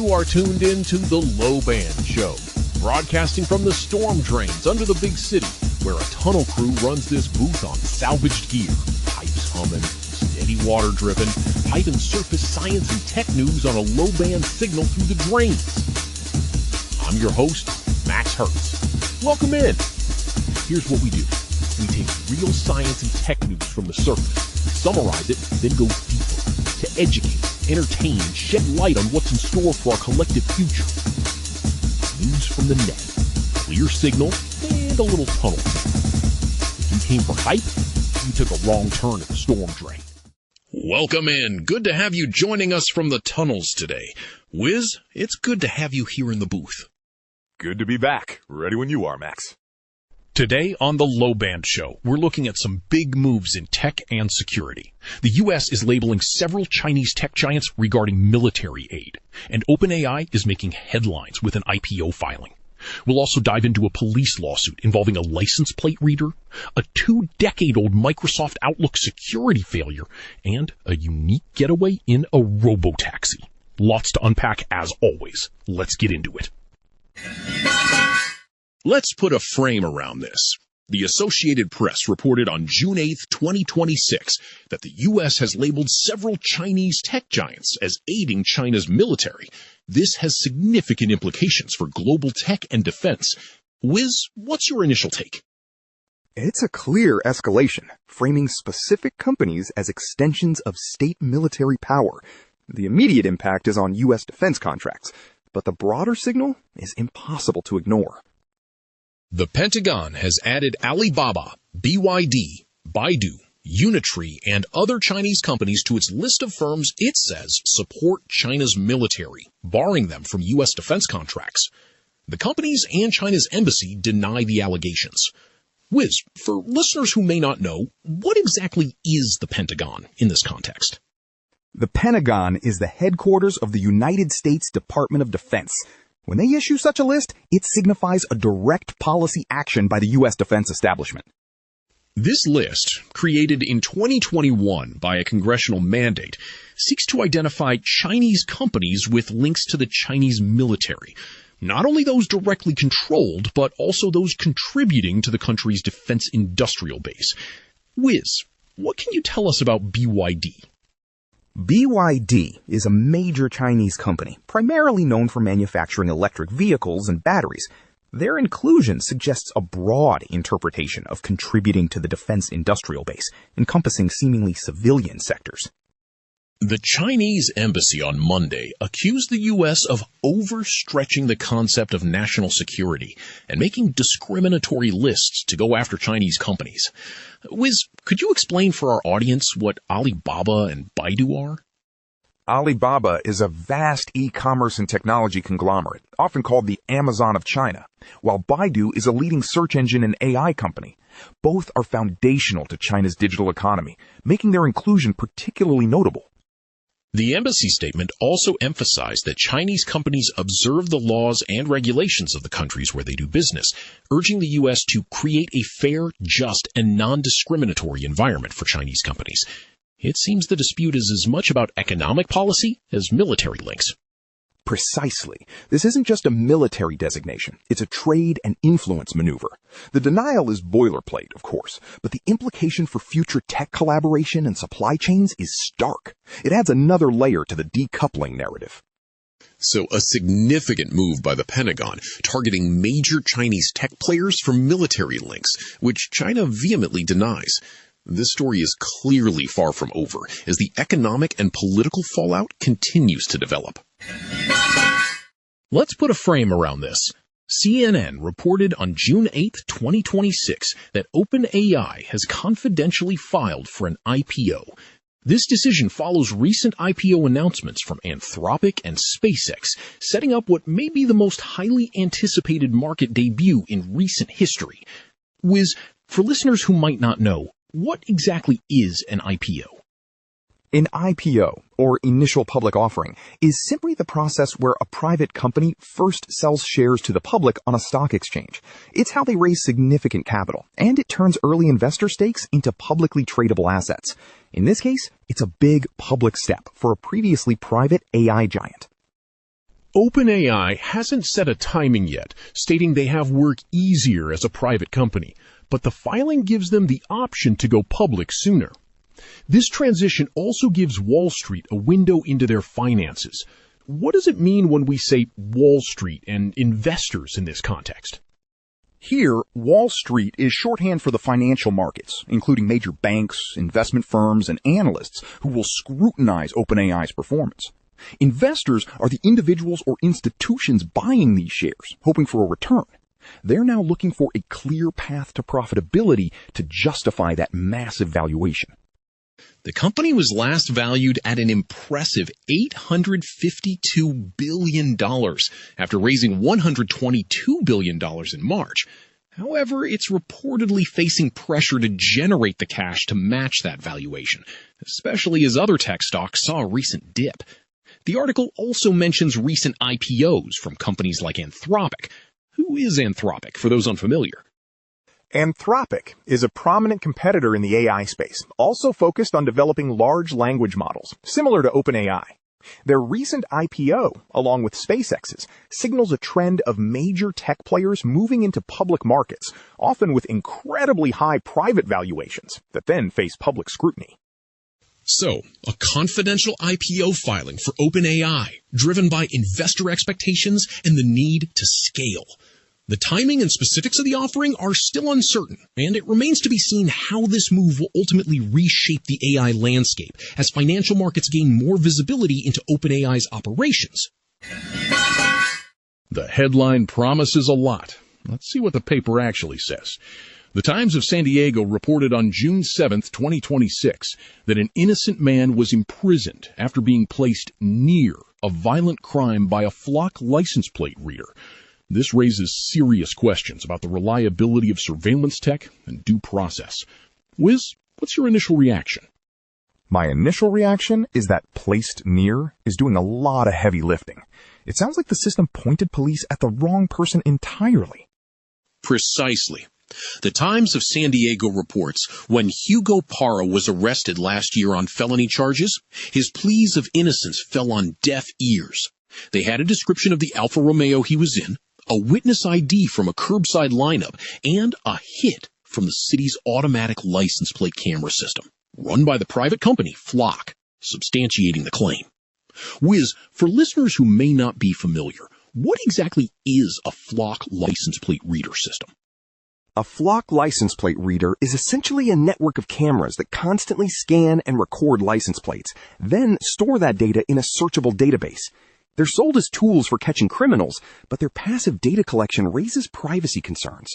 You are tuned in to the LowBand Show, broadcasting from the storm drains under the big city, where a tunnel crew runs this booth on salvaged gear, pipes humming, steady water dripping, piping surface science and tech news on a low-band signal through the drains. I'm your host, Max Hertz. Welcome in. Here's what we do. We take real science and tech news from the surface, summarize it, then go deeper to educate, entertain, and shed light on what's in store for our collective future. News from the net, clear signal, and a little tunnel. If you came for hype, you took a wrong turn at the storm drain. Welcome in. Good to have you joining us from the tunnels today. Wiz, it's good to have you here in the booth. Good to be back. Ready when you are, Max. Today on the LowBand Show, we're looking at some big moves in tech and security. The U.S. is labeling several Chinese tech giants regarding military aid, and OpenAI is making headlines with an IPO filing. We'll also dive into a police lawsuit involving a license plate reader, a 2-decade-old Microsoft Outlook security failure, and a unique getaway in a Robotaxi. Lots to unpack as always. Let's get into it. Let's put a frame around this. The Associated Press reported on June 8, 2026, that the U.S. has labeled several Chinese tech giants as aiding China's military. This has significant implications for global tech and defense. Wiz, what's your initial take? It's a clear escalation, framing specific companies as extensions of state military power. The immediate impact is on U.S. defense contracts, but the broader signal is impossible to ignore. The Pentagon has added Alibaba, BYD, Baidu, Unitree, and other Chinese companies to its list of firms it says support China's military, barring them from U.S. defense contracts. The companies and China's embassy deny the allegations. Wiz, for listeners who may not know, what exactly is the Pentagon in this context? The Pentagon is the headquarters of the United States Department of Defense. When they issue such a list, it signifies a direct policy action by the U.S. defense establishment. This list, created in 2021 by a congressional mandate, seeks to identify Chinese companies with links to the Chinese military. Not only those directly controlled, but also those contributing to the country's defense industrial base. Wiz, what can you tell us about BYD? BYD is a major Chinese company, primarily known for manufacturing electric vehicles and batteries. Their inclusion suggests a broad interpretation of contributing to the defense industrial base, encompassing seemingly civilian sectors. The Chinese embassy on Monday accused the U.S. of overstretching the concept of national security and making discriminatory lists to go after Chinese companies. Wiz, could you explain for our audience what Alibaba and Baidu are? Alibaba is a vast e-commerce and technology conglomerate, often called the Amazon of China, while Baidu is a leading search engine and AI company. Both are foundational to China's digital economy, making their inclusion particularly notable. The embassy statement also emphasized that Chinese companies observe the laws and regulations of the countries where they do business, urging the U.S. to create a fair, just, and non-discriminatory environment for Chinese companies. It seems the dispute is as much about economic policy as military links. Precisely. This isn't just a military designation. It's a trade and influence maneuver. The denial is boilerplate, of course, but the implication for future tech collaboration and supply chains is stark. It adds another layer to the decoupling narrative. So a significant move by the Pentagon, targeting major Chinese tech players for military links, which China vehemently denies. This story is clearly far from over, as the economic and political fallout continues to develop. Let's put a frame around this. CNN reported on June 8, 2026, that OpenAI has confidentially filed for an IPO. This decision follows recent IPO announcements from Anthropic and SpaceX, setting up what may be the most highly anticipated market debut in recent history. Wiz, for listeners who might not know, what exactly is an IPO? An IPO, or initial public offering, is simply the process where a private company first sells shares to the public on a stock exchange. It's how they raise significant capital, and it turns early investor stakes into publicly tradable assets. In this case, it's a big public step for a previously private AI giant. OpenAI hasn't set a timing yet, stating they have work easier as a private company, but the filing gives them the option to go public sooner. This transition also gives Wall Street a window into their finances. What does it mean when we say Wall Street and investors in this context? Here, Wall Street is shorthand for the financial markets, including major banks, investment firms, and analysts who will scrutinize OpenAI's performance. Investors are the individuals or institutions buying these shares, hoping for a return. They're now looking for a clear path to profitability to justify that massive valuation. The company was last valued at an impressive $852 billion after raising $122 billion in March. However, it's reportedly facing pressure to generate the cash to match that valuation, especially as other tech stocks saw a recent dip. The article also mentions recent IPOs from companies like Anthropic. Who is Anthropic, for those unfamiliar? Anthropic is a prominent competitor in the AI space, also focused on developing large language models, similar to OpenAI. Their recent IPO, along with SpaceX's, signals a trend of major tech players moving into public markets, often with incredibly high private valuations that then face public scrutiny. So, a confidential IPO filing for OpenAI, driven by investor expectations and the need to scale. The timing and specifics of the offering are still uncertain, and it remains to be seen how this move will ultimately reshape the AI landscape as financial markets gain more visibility into OpenAI's operations. The headline promises a lot. Let's see what the paper actually says. The Times of San Diego reported on June 7, 2026, that an innocent man was imprisoned after being placed near a violent crime by a flock license plate reader. This raises serious questions about the reliability of surveillance tech and due process. Wiz, what's your initial reaction? My initial reaction is that placed near is doing a lot of heavy lifting. It sounds like the system pointed police at the wrong person entirely. Precisely. The Times of San Diego reports when Hugo Parra was arrested last year on felony charges, his pleas of innocence fell on deaf ears. They had a description of the Alfa Romeo he was in, a witness ID from a curbside lineup, and a hit from the city's automatic license plate camera system, run by the private company Flock, substantiating the claim. Wiz, for listeners who may not be familiar, what exactly is a Flock license plate reader system? A Flock license plate reader is essentially a network of cameras that constantly scan and record license plates, then store that data in a searchable database. They're sold as tools for catching criminals, but their passive data collection raises privacy concerns.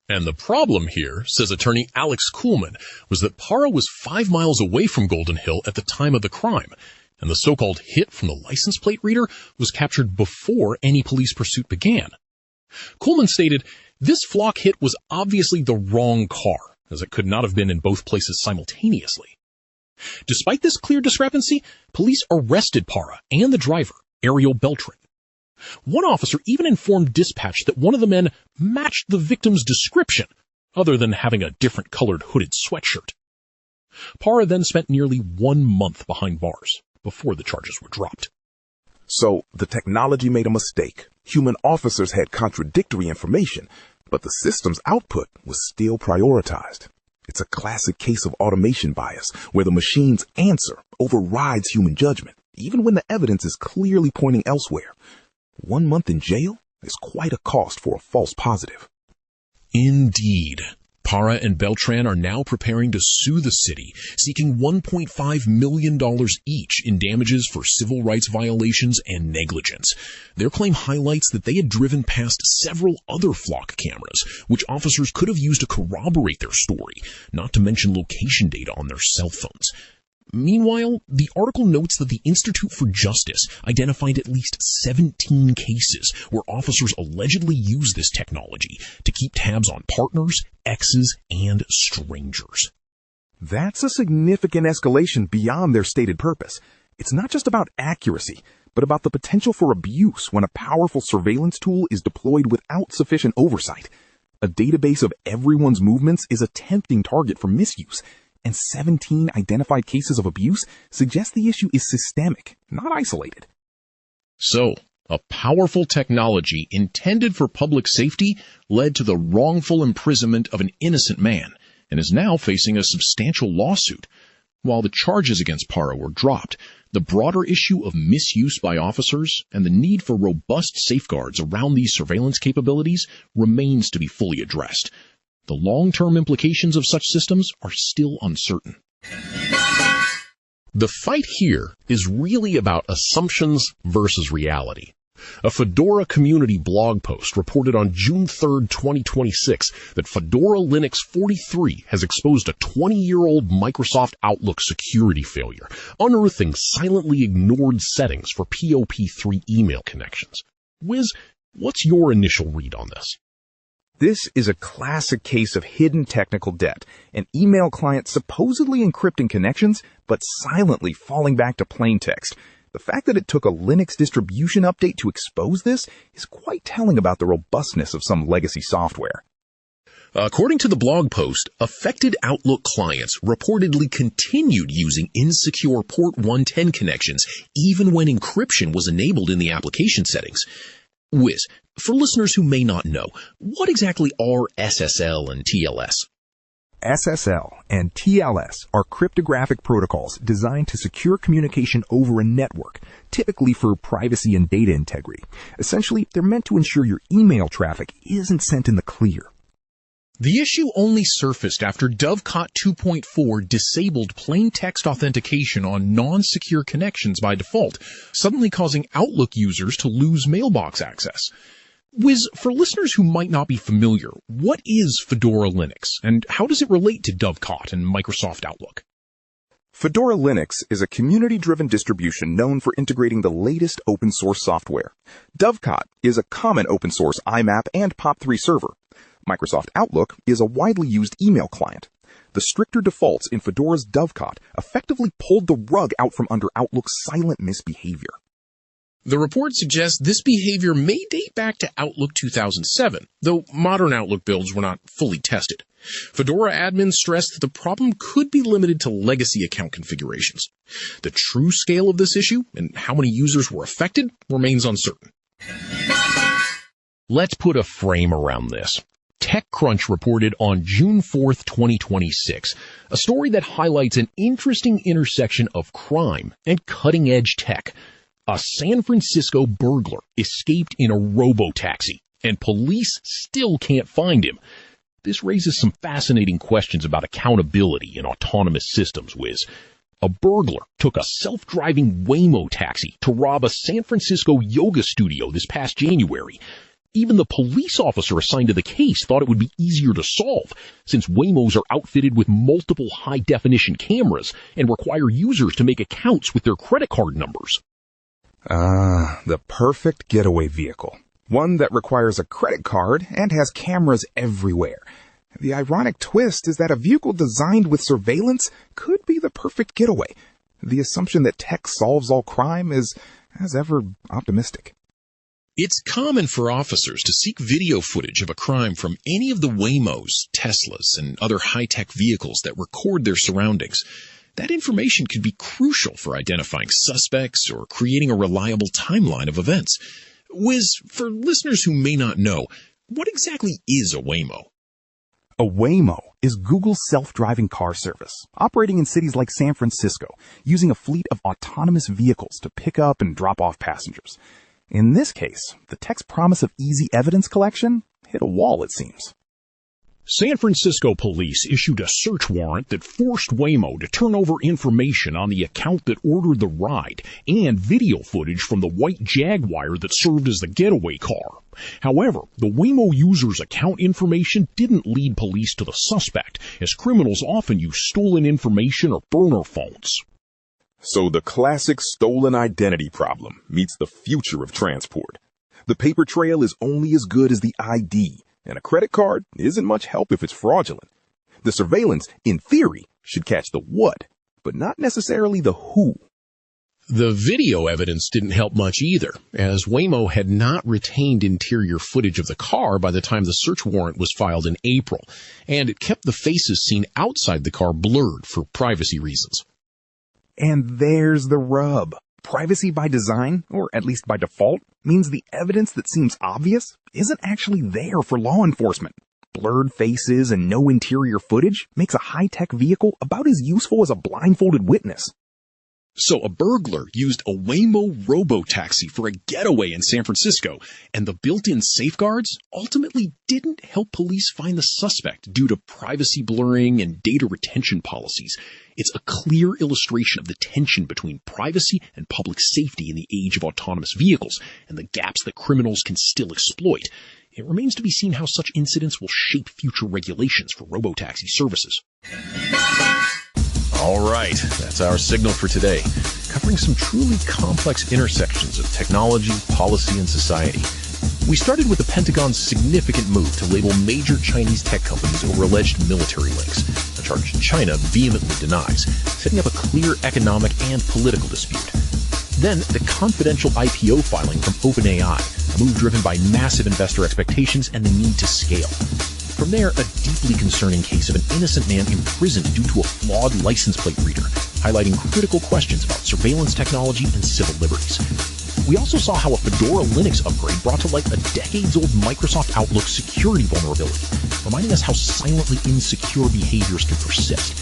And the problem here, says attorney Alex Kuhlman, was that Parra was 5 miles away from Golden Hill at the time of the crime, and the so-called hit from the license plate reader was captured before any police pursuit began. Kuhlman stated, "This Flock hit was obviously the wrong car, as it could not have been in both places simultaneously." Despite this clear discrepancy, police arrested Parra and the driver, Ariel Beltran. One officer even informed dispatch that one of the men matched the victim's description, other than having a different colored hooded sweatshirt. Parra then spent nearly 1 month behind bars before the charges were dropped. So, the technology made a mistake. Human officers had contradictory information, but the system's output was still prioritized. It's a classic case of automation bias, where the machine's answer overrides human judgment, even when the evidence is clearly pointing elsewhere. 1 month in jail is quite a cost for a false positive. Indeed. Parra and Beltran are now preparing to sue the city, seeking $1.5 million each in damages for civil rights violations and negligence. Their claim highlights that they had driven past several other Flock cameras, which officers could have used to corroborate their story, not to mention location data on their cell phones. Meanwhile, the article notes that the Institute for Justice identified at least 17 cases where officers allegedly used this technology to keep tabs on partners, exes, and strangers. That's a significant escalation beyond their stated purpose. It's not just about accuracy, but about the potential for abuse when a powerful surveillance tool is deployed without sufficient oversight. A database of everyone's movements is a tempting target for misuse, and 17 identified cases of abuse suggest the issue is systemic, not isolated. So, A powerful technology intended for public safety led to the wrongful imprisonment of an innocent man and is now facing a substantial lawsuit. While the charges against Paro were dropped, the broader issue of misuse by officers and the need for robust safeguards around these surveillance capabilities remains to be fully addressed. The long-term implications of such systems are still uncertain. The fight here is really about assumptions versus reality. A Fedora community blog post reported on June 3, 2026, that Fedora Linux 43 has exposed a 20-year-old Microsoft Outlook security failure, unearthing silently ignored settings for POP3 email connections. Wiz, what's your initial read on this? This is a classic case of hidden technical debt, an email client supposedly encrypting connections, but silently falling back to plain text. The fact that it took a Linux distribution update to expose this is quite telling about the robustness of some legacy software. According to the blog post, affected Outlook clients reportedly continued using insecure port 110 connections even when encryption was enabled in the application settings. Wiz, for listeners who may not know, what exactly are SSL and TLS? SSL and TLS are cryptographic protocols designed to secure communication over a network, typically for privacy and data integrity. Essentially, they're meant to ensure your email traffic isn't sent in the clear. The issue only surfaced after Dovecot 2.4 disabled plain text authentication on non-secure connections by default, suddenly causing Outlook users to lose mailbox access. Wiz, for listeners who might not be familiar, what is Fedora Linux, and how does it relate to Dovecot and Microsoft Outlook? Fedora Linux is a community-driven distribution known for integrating the latest open-source software. Dovecot is a common open-source IMAP and POP3 server. Microsoft Outlook is a widely used email client. The stricter defaults in Fedora's Dovecot effectively pulled the rug out from under Outlook's silent misbehavior. The report suggests this behavior may date back to Outlook 2007, though modern Outlook builds were not fully tested. Fedora admins stressed that the problem could be limited to legacy account configurations. The true scale of this issue and how many users were affected remains uncertain. Let's put a frame around this. TechCrunch reported on June 4th, 2026, a story that highlights an interesting intersection of crime and cutting-edge tech. A San Francisco burglar escaped in a Robotaxi, and police still can't find him. This raises some fascinating questions about accountability in autonomous systems, Wiz. A burglar took a self-driving Waymo taxi to rob a San Francisco yoga studio this past January. Even the police officer assigned to the case thought it would be easier to solve, since Waymos are outfitted with multiple high-definition cameras and require users to make accounts with their credit card numbers. The perfect getaway vehicle. One that requires a credit card and has cameras everywhere. The ironic twist is that a vehicle designed with surveillance could be the perfect getaway. The assumption that tech solves all crime is, as ever, optimistic. It's common for officers to seek video footage of a crime from any of the Waymos, Teslas, and other high-tech vehicles that record their surroundings. That information could be crucial for identifying suspects or creating a reliable timeline of events. Wiz, for listeners who may not know, what exactly is a Waymo? A Waymo is Google's self-driving car service, operating in cities like San Francisco, using a fleet of autonomous vehicles to pick up and drop off passengers. In this case, the tech's promise of easy evidence collection hit a wall, it seems. San Francisco police issued a search warrant that forced Waymo to turn over information on the account that ordered the ride and video footage from the white Jaguar that served as the getaway car. However, the Waymo user's account information didn't lead police to the suspect, as criminals often use stolen information or burner phones. So the classic stolen identity problem meets the future of transport. The paper trail is only as good as the ID. And a credit card isn't much help if it's fraudulent. The surveillance, in theory, should catch the what, but not necessarily the who. The video evidence didn't help much either, as Waymo had not retained interior footage of the car by the time the search warrant was filed in April, and it kept the faces seen outside the car blurred for privacy reasons. And there's the rub. Privacy by design, or at least by default, means the evidence that seems obvious isn't actually there for law enforcement. Blurred faces and no interior footage makes a high-tech vehicle about as useful as a blindfolded witness. So a burglar used a Waymo Robotaxi for a getaway in San Francisco, and the built-in safeguards ultimately didn't help police find the suspect due to privacy blurring and data retention policies. It's a clear illustration of the tension between privacy and public safety in the age of autonomous vehicles, and the gaps that criminals can still exploit. It remains to be seen how such incidents will shape future regulations for robotaxi services. All right, that's our signal for today, covering some truly complex intersections of technology, policy, and society. We started with the Pentagon's significant move to label major Chinese tech companies over alleged military links, a charge China vehemently denies, setting up a clear economic and political dispute. Then, the confidential IPO filing from OpenAI, a move driven by massive investor expectations and the need to scale. From there, a deeply concerning case of an innocent man imprisoned due to a flawed license plate reader, highlighting critical questions about surveillance technology and civil liberties. We also saw how a Fedora Linux upgrade brought to light a decades-old Microsoft Outlook security vulnerability, reminding us how silently insecure behaviors can persist.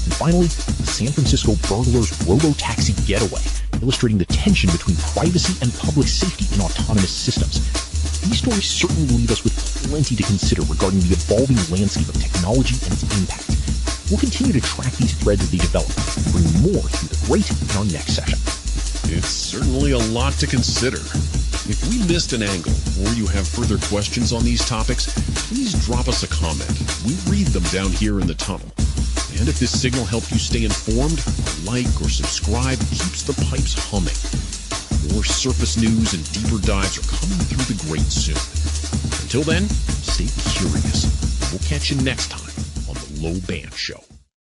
And finally, San Francisco burglar's Robotaxi getaway, illustrating the tension between privacy and public safety in autonomous systems. These stories certainly leave us with plenty to consider regarding the evolving landscape of technology and its impact. We'll continue to track these threads as they develop and bring more through the great in our next session. It's certainly a lot to consider. If we missed an angle or you have further questions on these topics, please drop us a comment. We read them down here in the tunnel. And if this signal helped you stay informed, a like or subscribe keeps the pipes humming. More surface news and deeper dives are coming through the grate soon. Until then, stay curious. We'll catch you next time on the LowBand Show.